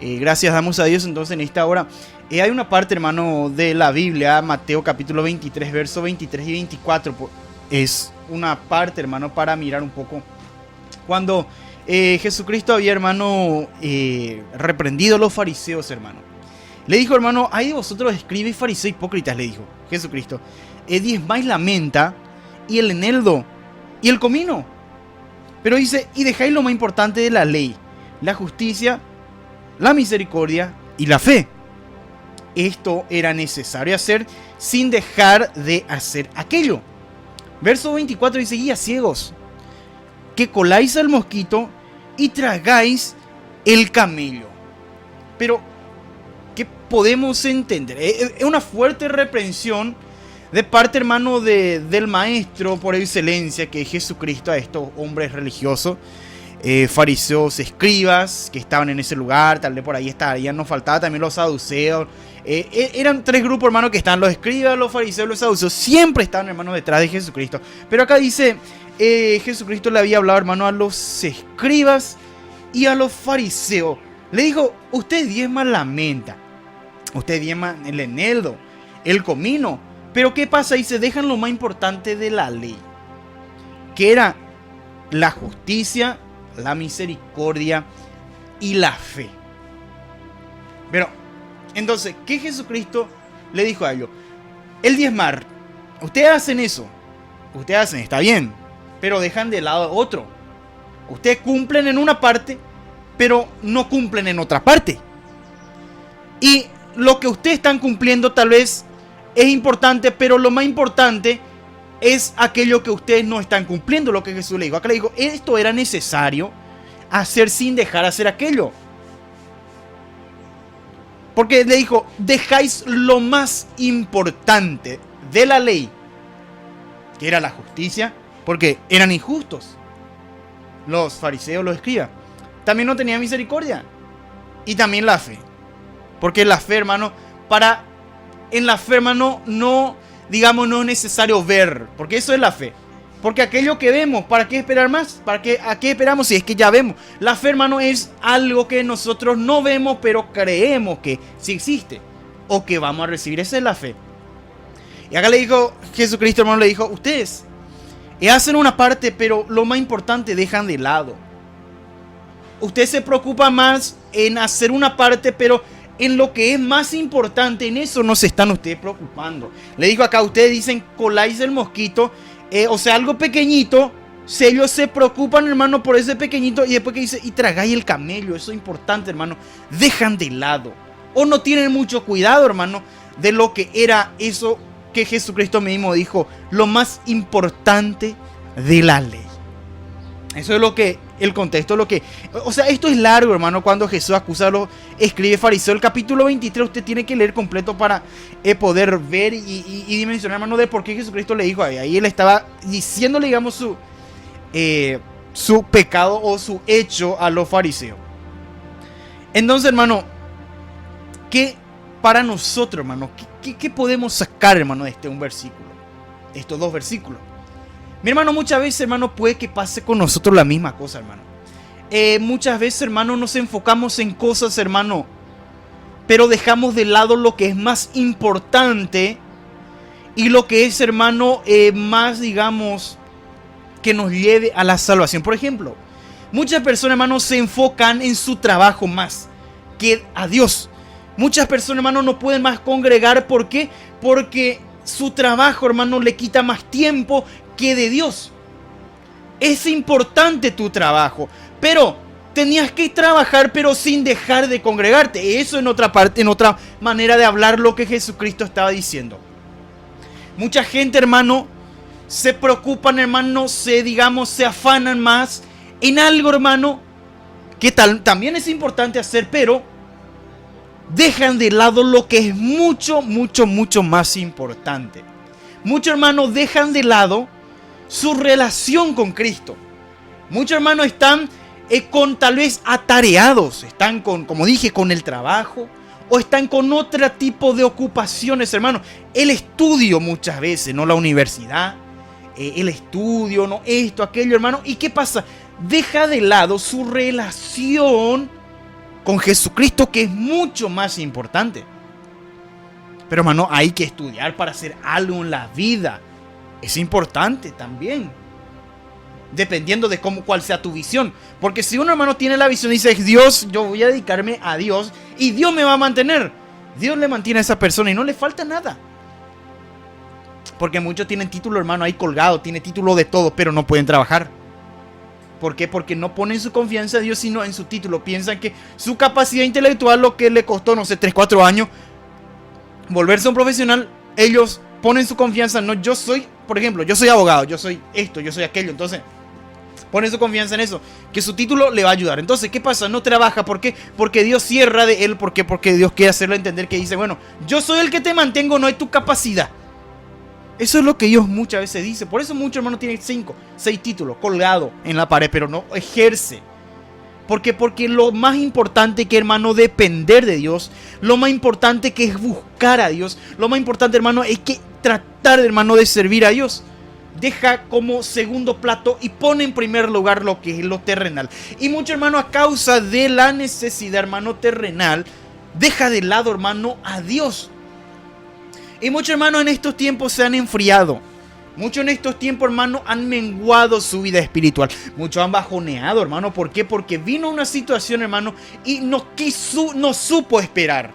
Gracias damos a Dios entonces en esta hora. Hay una parte, hermano, de la Biblia, Mateo capítulo 23, versos 23 y 24. Es una parte, hermano, para mirar un poco. Cuando Jesucristo había, hermano, reprendido a los fariseos, hermano. Le dijo, hermano, ay de vosotros escribas y fariseos hipócritas, le dijo Jesucristo. Diezmáis la menta y el eneldo y el comino. Pero dice, y dejáis lo más importante de la ley, la justicia, la misericordia y la fe. Esto era necesario hacer sin dejar de hacer aquello. Verso 24 dice, guías ciegos, que coláis al mosquito y tragáis el camello. Pero, ¿qué podemos entender? Es una fuerte reprensión de parte, hermano, del maestro por excelencia, que es Jesucristo, a estos hombres religiosos, fariseos, escribas, que estaban en ese lugar. Tal vez por ahí estarían, nos faltaba también los saduceos. Eran tres grupos, hermano, que estaban: los escribas, los fariseos, los saduceos. Siempre estaban, hermano, detrás de Jesucristo. Pero acá dice, Jesucristo le había hablado, hermano, a los escribas y a los fariseos. Le dijo, ustedes diezman la menta, ustedes diezman el eneldo, el comino. Pero ¿qué pasa? Y se dejan lo más importante de la ley, que era la justicia, la misericordia y la fe. Pero, entonces, ¿qué Jesucristo le dijo a ellos? El diezmar, ustedes hacen eso, ustedes hacen, está bien, pero dejan de lado otro. Ustedes cumplen en una parte, pero no cumplen en otra parte. Y lo que ustedes están cumpliendo tal vez es importante, pero lo más importante es aquello que ustedes no están cumpliendo, lo que Jesús le dijo. Acá le dijo, esto era necesario hacer sin dejar hacer aquello. Porque le dijo, dejáis lo más importante de la ley, que era la justicia, porque eran injustos. Los fariseos, los escribas, también no tenían misericordia. Y también la fe. Porque la fe, hermano, en la fe, hermano, no es necesario ver, porque eso es la fe. Porque aquello que vemos, ¿para qué esperar más? ¿A qué esperamos si es que ya vemos? La fe, hermano, es algo que nosotros no vemos, pero creemos que sí existe o que vamos a recibir. Esa es la fe. Y acá le dijo Jesucristo, hermano, le dijo, ustedes hacen una parte, pero lo más importante dejan de lado. Usted se preocupa más en hacer una parte, pero en lo que es más importante, en eso no se están ustedes preocupando. Le digo acá, ustedes dicen, coláis el mosquito, o sea, algo pequeñito. Ellos se preocupan, hermano, por ese pequeñito. Y después que dice, y tragáis el camello, eso es importante, hermano, dejan de lado. O no tienen mucho cuidado, hermano, de lo que era eso que Jesucristo mismo dijo, lo más importante de la ley. Eso es lo que, el contexto, o sea, esto es largo, hermano, cuando Jesús acusa a los escribas fariseos. El capítulo 23 usted tiene que leer completo para poder ver y dimensionar, hermano, de por qué Jesucristo le dijo ahí. Ahí él estaba diciéndole, digamos, su pecado o su hecho a los fariseos. Entonces, hermano, ¿qué para nosotros, hermano? ¿Qué podemos sacar, hermano, de un versículo? Estos dos versículos. Mi hermano, muchas veces, hermano, puede que pase con nosotros la misma cosa, hermano. Muchas veces, hermano, nos enfocamos en cosas, hermano, pero dejamos de lado lo que es más importante y lo que es, hermano, más, digamos, que nos lleve a la salvación. Por ejemplo, muchas personas, hermano, se enfocan en su trabajo más que a Dios. Muchas personas, hermano, no pueden más congregar. ¿Por qué? Porque su trabajo, hermano, le quita más tiempo que de Dios. Es importante tu trabajo, pero tenías que trabajar, pero sin dejar de congregarte. Eso en otra parte, en otra manera de hablar lo que Jesucristo estaba diciendo. Mucha gente, hermano, se preocupan, hermano, se afanan más en algo, hermano, que también es importante hacer, pero dejan de lado lo que es mucho más importante. Muchos hermanos dejan de lado su relación con Cristo. Muchos hermanos están tal vez atareados, están como dije, con el trabajo, o están con otro tipo de ocupaciones, hermano. El estudio muchas veces, no la universidad, el estudio, no esto, aquello, hermano. ¿Y qué pasa? Deja de lado su relación con Jesucristo, que es mucho más importante. Pero hermano, hay que estudiar para hacer algo en la vida. Es importante también, dependiendo de cuál sea tu visión. Porque si un hermano tiene la visión y dice, Dios, yo voy a dedicarme a Dios y Dios me va a mantener, Dios le mantiene a esa persona y no le falta nada. Porque muchos tienen título, hermano, ahí colgado, tiene título de todo, pero no pueden trabajar. ¿Por qué? Porque no ponen su confianza en Dios, sino en su título. Piensan que su capacidad intelectual, lo que le costó, no sé, 3, 4 años volverse un profesional, ellos ponen su confianza. No, yo soy, por ejemplo, yo soy abogado, yo soy esto, yo soy aquello. Entonces ponen su confianza en eso, que su título le va a ayudar. Entonces, ¿qué pasa? No trabaja. ¿Por qué? Porque Dios cierra de él. ¿Por qué? Porque Dios quiere hacerlo entender que dice, bueno, yo soy el que te mantengo, no hay tu capacidad. Eso es lo que Dios muchas veces dice. Por eso muchos hermanos tienen 5, 6 títulos colgados en la pared, pero no ejerce. ¿Por qué? Porque lo más importante que, hermano, depender de Dios, lo más importante que es buscar a Dios, lo más importante, hermano, es que tratar, hermano, de servir a Dios. Deja como segundo plato y pone en primer lugar lo que es lo terrenal. Y mucho, hermano, a causa de la necesidad, hermano, terrenal, deja de lado, hermano, a Dios. Y muchos, hermanos, en estos tiempos se han enfriado. Muchos en estos tiempos, hermano, han menguado su vida espiritual. Muchos han bajoneado, hermano. ¿Por qué? Porque vino una situación, hermano, y no supo esperar.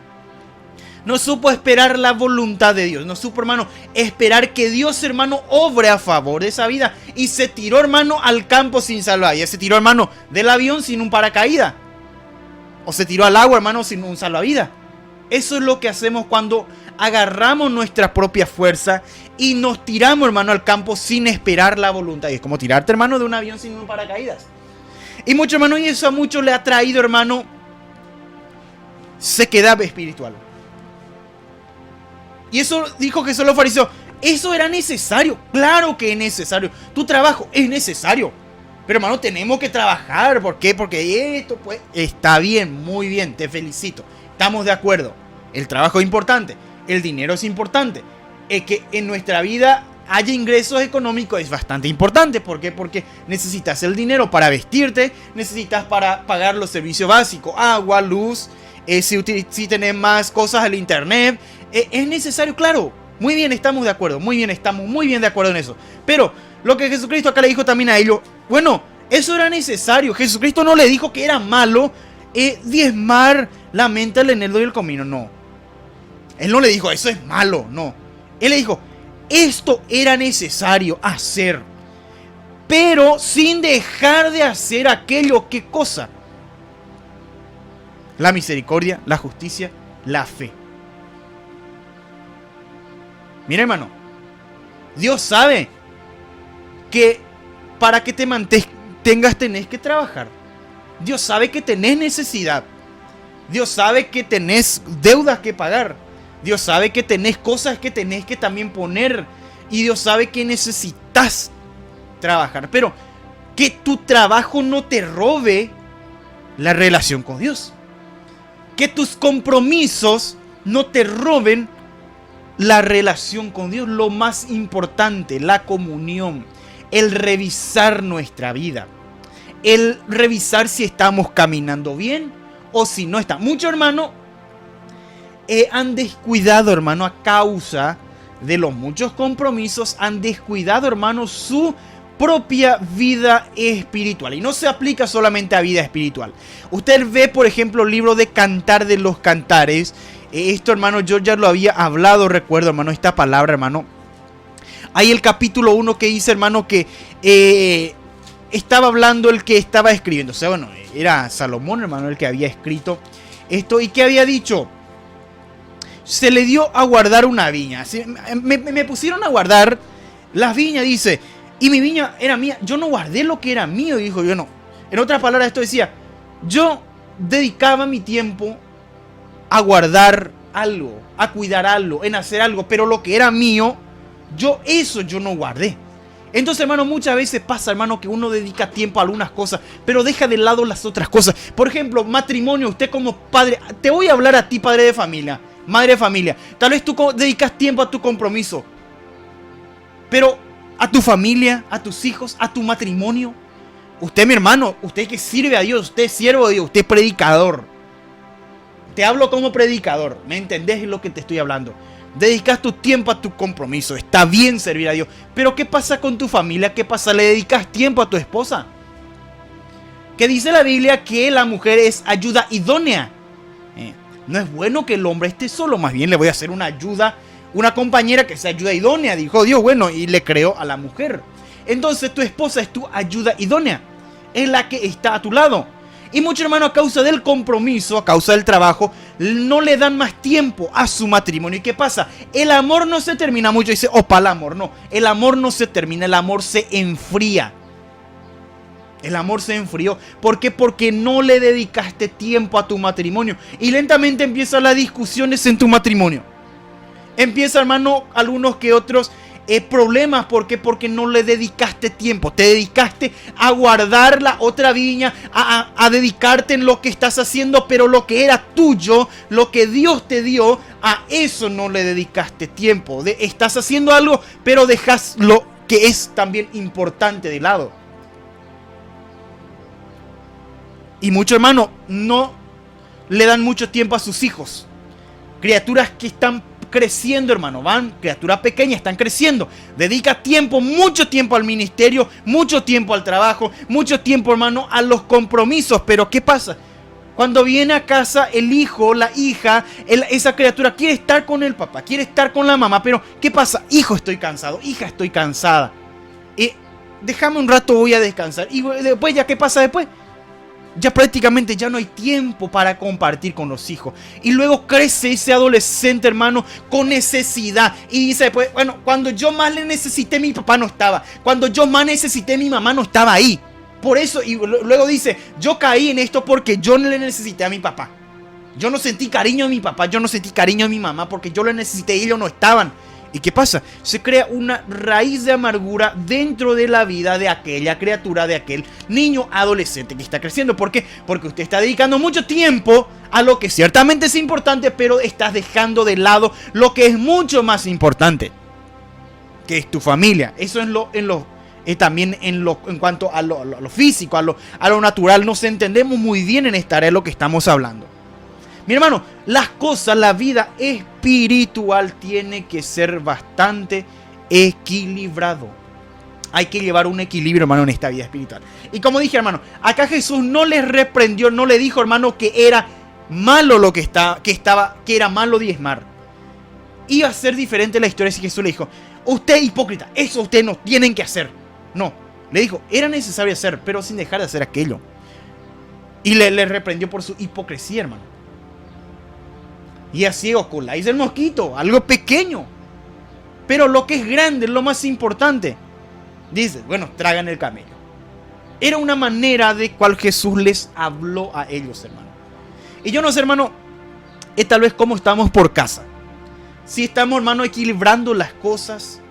No supo esperar la voluntad de Dios. No supo, hermano, esperar que Dios, hermano, obre a favor de esa vida. Y se tiró, hermano, al campo sin salvavidas. Se tiró, hermano, del avión sin un paracaídas. O se tiró al agua, hermano, sin un salvavidas. Eso es lo que hacemos cuando agarramos nuestra propia fuerza y nos tiramos, hermano, al campo sin esperar la voluntad. Y es como tirarte, hermano, de un avión sin un paracaídas. Y mucho, hermano, y eso a muchos le ha traído, hermano, sequedad espiritual. Y eso dijo Jesús a los fariseos. Eso era necesario. Claro que es necesario. Tu trabajo es necesario. Pero, hermano, tenemos que trabajar. ¿Por qué? Porque esto, pues, está bien, muy bien, te felicito. Estamos de acuerdo. El trabajo es importante. El dinero es importante. Es que en nuestra vida haya ingresos económicos es bastante importante. ¿Por qué? Porque necesitas el dinero para vestirte. Necesitas para pagar los servicios básicos. Agua, luz. Si tenés más cosas al internet. Es necesario, claro. Muy bien, estamos de acuerdo. Muy bien, estamos muy bien de acuerdo en eso. Pero lo que Jesucristo acá le dijo también a ellos. Bueno, eso era necesario. Jesucristo no le dijo que era malo diezmar la menta, el eneldo y el comino. No. Él no le dijo, eso es malo. No. Él le dijo, esto era necesario hacer. Pero sin dejar de hacer aquello. ¿Qué cosa? La misericordia, la justicia, la fe. Mira, hermano. Dios sabe que para que te mantengas tenés que trabajar. Dios sabe que tenés necesidad. Dios sabe que tenés deudas que pagar. Dios sabe que tenés cosas que tenés que también poner. Y Dios sabe que necesitas trabajar. Pero que tu trabajo no te robe la relación con Dios. Que tus compromisos no te roben la relación con Dios. Lo más importante, la comunión. El revisar nuestra vida. El revisar si estamos caminando bien o si no está. Muchos, hermano, han descuidado, hermano, a causa de los muchos compromisos, han descuidado, hermano, su propia vida espiritual. Y no se aplica solamente a vida espiritual. Usted ve, por ejemplo, el libro de Cantar de los Cantares. Esto, hermano, yo ya lo había hablado, recuerdo, hermano, esta palabra, hermano. Hay el capítulo 1 que dice, hermano, que estaba hablando el que estaba escribiendo. O sea, bueno, era Salomón, hermano, el que había escrito esto. ¿Y qué había dicho? Se le dio a guardar una viña. Me pusieron a guardar las viñas, dice. Y mi viña era mía. Yo no guardé lo que era mío, dijo yo no. En otras palabras, esto decía, yo dedicaba mi tiempo a guardar algo, a cuidar algo, en hacer algo. Pero lo que era mío, yo no guardé. Entonces, hermano, muchas veces pasa, hermano, que uno dedica tiempo a algunas cosas, pero deja de lado las otras cosas. Por ejemplo, matrimonio, usted como padre, te voy a hablar a ti, padre de familia, madre de familia. Tal vez tú dedicas tiempo a tu compromiso, pero a tu familia, a tus hijos, a tu matrimonio. Usted, mi hermano, usted que sirve a Dios, usted es siervo de Dios, usted es predicador. te hablo como predicador, ¿me entendés lo que te estoy hablando? Dedicas tu tiempo a tu compromiso, está bien servir a Dios, pero ¿qué pasa con tu familia? ¿Qué pasa? ¿Le dedicas tiempo a tu esposa? Que dice la Biblia que la mujer es ayuda idónea. No es bueno que el hombre esté solo, más bien le voy a hacer una ayuda, una compañera que sea ayuda idónea, dijo Dios, bueno, y le creó a la mujer. Entonces tu esposa es tu ayuda idónea, es la que está a tu lado. Y muchos hermanos, a causa del compromiso, a causa del trabajo, no le dan más tiempo a su matrimonio. ¿Y qué pasa? El amor no se termina. Mucho dice, opa, el amor. No, el amor no se termina, el amor se enfría. El amor se enfrió. ¿Por qué? Porque no le dedicaste tiempo a tu matrimonio. Y lentamente empiezan las discusiones en tu matrimonio. Empieza, hermano, algunos que otros problemas. ¿Por qué? Porque no le dedicaste tiempo. Te dedicaste a guardar la otra viña, a dedicarte en lo que estás haciendo, pero lo que era tuyo, lo que Dios te dio, a eso no le dedicaste tiempo. Estás haciendo algo, pero dejas lo que es también importante de lado. Y muchos hermanos no le dan mucho tiempo a sus hijos. Criaturas que están creciendo, hermano, criaturas pequeñas, están creciendo. Dedica tiempo, mucho tiempo al ministerio, mucho tiempo al trabajo, mucho tiempo, hermano, a los compromisos. Pero ¿qué pasa? Cuando viene a casa el hijo, la hija, esa criatura quiere estar con el papá, quiere estar con la mamá. Pero ¿qué pasa? Hijo, estoy cansado, hija, estoy cansada. Déjame un rato, voy a descansar. Y después, ¿ya qué pasa después? Ya prácticamente ya no hay tiempo para compartir con los hijos. Y luego crece ese adolescente, hermano, con necesidad. Y dice después, bueno, cuando yo más le necesité, mi papá no estaba. Cuando yo más necesité, mi mamá no estaba ahí. Por eso, y luego dice, yo caí en esto porque yo no le necesité a mi papá. Yo no sentí cariño a mi papá, yo no sentí cariño a mi mamá porque yo le necesité y ellos no estaban. ¿Y qué pasa? Se crea una raíz de amargura dentro de la vida de aquella criatura, de aquel niño adolescente que está creciendo. ¿Por qué? Porque usted está dedicando mucho tiempo a lo que ciertamente es importante, pero estás dejando de lado lo que es mucho más importante, que es tu familia. Eso es también en cuanto a lo físico, a lo natural. Nos entendemos muy bien en esta área de lo que estamos hablando. Mi hermano, las cosas, la vida espiritual tiene que ser bastante equilibrado. Hay que llevar un equilibrio, hermano, en esta vida espiritual. Y como dije, hermano, acá Jesús no les reprendió, no le dijo, hermano, que era malo lo que era malo diezmar. Iba a ser diferente la historia si Jesús le dijo, usted es hipócrita, eso ustedes no tienen que hacer. No, le dijo, era necesario hacer, pero sin dejar de hacer aquello. Y le reprendió por su hipocresía, hermano. Y así os coláis el mosquito, algo pequeño. Pero lo que es grande, lo más importante. Dice, bueno, tragan el camello. Era una manera de cual Jesús les habló a ellos, hermano. Y yo no sé, hermano, es tal vez cómo estamos por casa. Si estamos, hermano, equilibrando las cosas.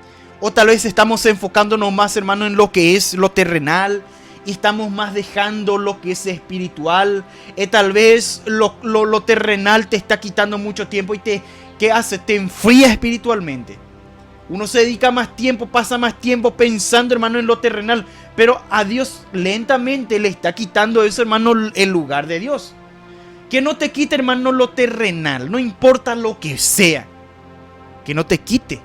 O tal vez estamos enfocándonos más, hermano, en lo que es lo terrenal. Y estamos más dejando lo que es espiritual. Tal vez lo terrenal te está quitando mucho tiempo. Y ¿qué hace? Te enfría espiritualmente. Uno se dedica más tiempo, pasa más tiempo pensando, hermano, en lo terrenal. Pero a Dios lentamente le está quitando eso, hermano, el lugar de Dios. Que no te quite, hermano, lo terrenal. No importa lo que sea. Que no te quite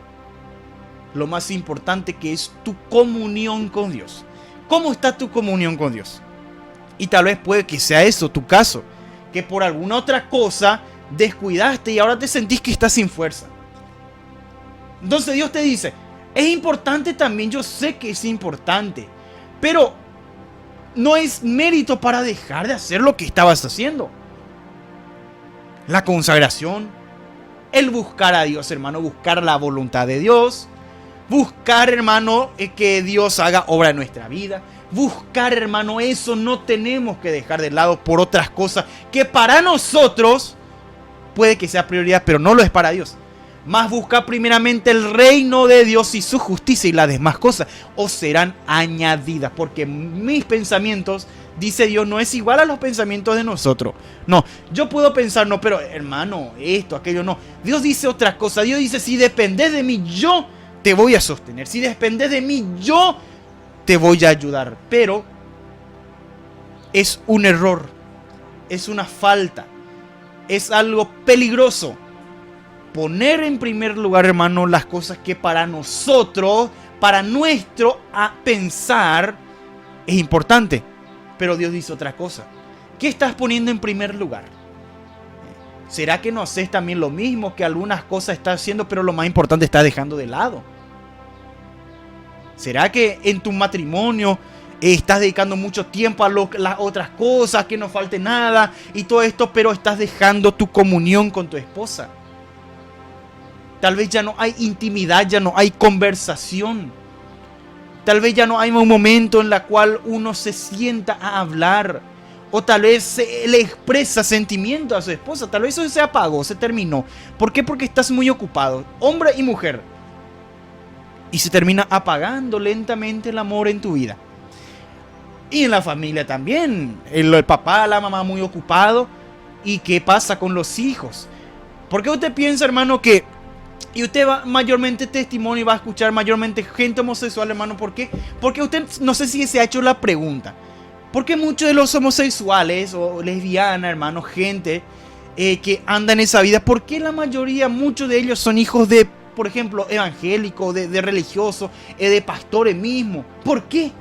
lo más importante, que es tu comunión con Dios. ¿Cómo está tu comunión con Dios? Y tal vez puede que sea eso tu caso, que por alguna otra cosa descuidaste y ahora te sentís que estás sin fuerza. Entonces Dios te dice, es importante también, yo sé que es importante, pero no es mérito para dejar de hacer lo que estabas haciendo. La consagración, el buscar a Dios, hermano, buscar la voluntad de Dios. Buscar, hermano, que Dios haga obra en nuestra vida. Buscar, hermano, eso no tenemos que dejar de lado por otras cosas que para nosotros puede que sea prioridad, pero no lo es para Dios. Más buscar primeramente el reino de Dios y su justicia, y las demás cosas os serán añadidas. Porque mis pensamientos, dice Dios, no es igual a los pensamientos de nosotros. No, yo puedo pensar, no, pero hermano, esto, aquello, no. Dios dice otra cosa. Dios dice, si dependés de mí, yo te voy a sostener. Si dependes de mí, yo te voy a ayudar. Pero es un error, es una falta es algo peligroso. Poner en primer lugar, hermano, las cosas que para nosotros, para nuestro pensar, es importante. Pero Dios dice otra cosa. ¿Qué estás poniendo en primer lugar? ¿Será que no haces también lo mismo, que algunas cosas estás haciendo, pero lo más importante estás dejando de lado? ¿Será que en tu matrimonio estás dedicando mucho tiempo a las otras cosas, que no falte nada y todo esto, pero estás dejando tu comunión con tu esposa? Tal vez ya no hay intimidad, ya no hay conversación. Tal vez ya no hay un momento en el cual uno se sienta a hablar. O tal vez le expresa sentimiento a su esposa. Tal vez eso se apagó, se terminó. ¿Por qué? Porque estás muy ocupado, hombre y mujer. Y se termina apagando lentamente el amor en tu vida. Y en la familia también. El papá, la mamá muy ocupado. ¿Y qué pasa con los hijos? Porque usted piensa, hermano, que... Y usted va mayormente testimonio y va a escuchar mayormente gente homosexual, hermano. ¿Por qué? Porque usted no sé si se ha hecho la pregunta. ¿Por qué muchos de los homosexuales o lesbianas, hermano, gente que anda en esa vida, por qué la mayoría, muchos de ellos son hijos de, por ejemplo, evangélicos, de religiosos, de pastores mismos? ¿Por qué?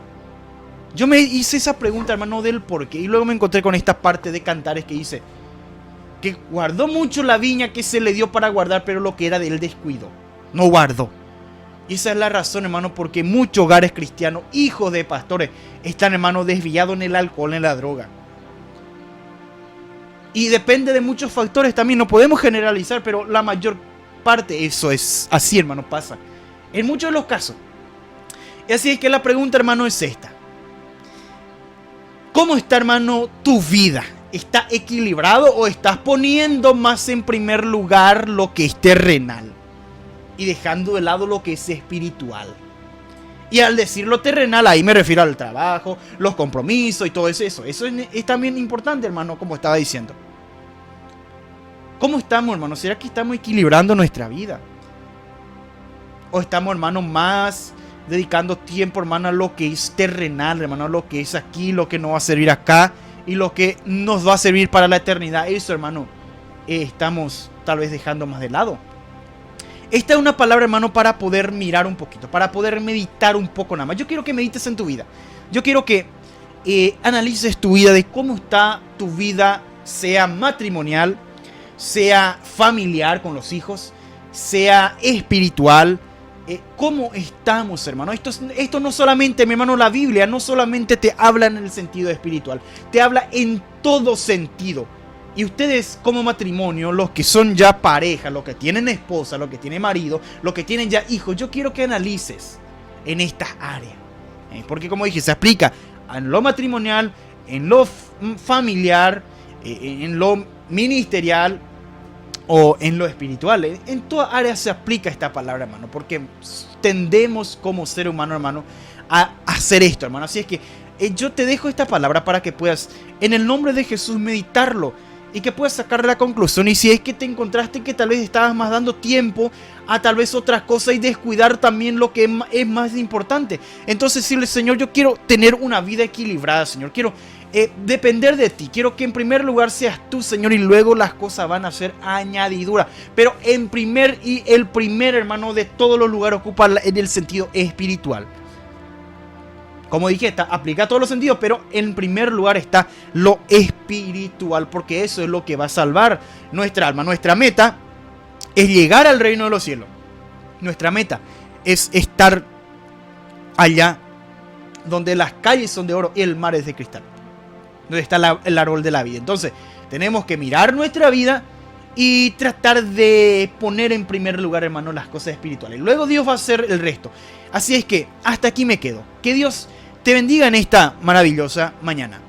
Yo me hice esa pregunta, hermano, del por qué. Y luego me encontré con esta parte de Cantares que dice que guardó mucho la viña que se le dio para guardar, pero lo que era de él descuidó, no guardó. Y esa es la razón, hermano, porque muchos hogares cristianos, hijos de pastores, están, hermano, desviados en el alcohol, en la droga. Y depende de muchos factores también, no podemos generalizar, pero la mayor parte eso es así, hermano, pasa en muchos de los casos. Y así es que la pregunta, hermano, es esta. ¿Cómo está, hermano, tu vida? ¿Está equilibrado o estás poniendo más en primer lugar lo que es terrenal y dejando de lado lo que es espiritual? Y al decir lo terrenal, ahí me refiero al trabajo, los compromisos y todo eso. Eso es también importante, hermano, como estaba diciendo. ¿Cómo estamos, hermano? ¿Será que estamos equilibrando nuestra vida? ¿O estamos, hermano, más dedicando tiempo, hermano, a lo que es terrenal, hermano, a lo que es aquí, lo que nos va a servir acá y lo que nos va a servir para la eternidad? Eso, hermano, estamos tal vez dejando más de lado. Esta es una palabra, hermano, para poder mirar un poquito, para poder meditar un poco nada más. Yo quiero que medites en tu vida. Yo quiero que analices tu vida, de cómo está tu vida, sea matrimonial, sea familiar con los hijos, sea espiritual. ¿Cómo estamos, hermano? Esto no solamente, mi hermano, la Biblia no solamente te habla en el sentido espiritual, te habla en todo sentido. Y ustedes como matrimonio, los que son ya pareja, los que tienen esposa, los que tienen marido, los que tienen ya hijos, yo quiero que analices en estas áreas. Porque como dije, se aplica en lo matrimonial, en lo familiar, en lo ministerial o en lo espiritual. En todas áreas se aplica esta palabra, hermano, porque tendemos como ser humano, hermano, a hacer esto, hermano. Así es que yo te dejo esta palabra para que puedas, en el nombre de Jesús, meditarlo y que puedas sacar la conclusión. Y si es que te encontraste que tal vez estabas más dando tiempo a tal vez otras cosas y descuidar también lo que es más importante, entonces decirle: Señor, yo quiero tener una vida equilibrada, Señor, quiero depender de ti, quiero que en primer lugar seas tú, Señor, y luego las cosas van a ser añadiduras. Pero el primer, hermano, de todos los lugares ocupa en el sentido espiritual. Como dije, aplica a todos los sentidos, pero en primer lugar está lo espiritual, porque eso es lo que va a salvar nuestra alma. Nuestra meta es llegar al reino de los cielos. Nuestra meta es estar allá donde las calles son de oro y el mar es de cristal, donde está el árbol de la vida. Entonces, tenemos que mirar nuestra vida y tratar de poner en primer lugar, hermano, las cosas espirituales. Luego Dios va a hacer el resto. Así es que hasta aquí me quedo. Que Dios te bendiga en esta maravillosa mañana.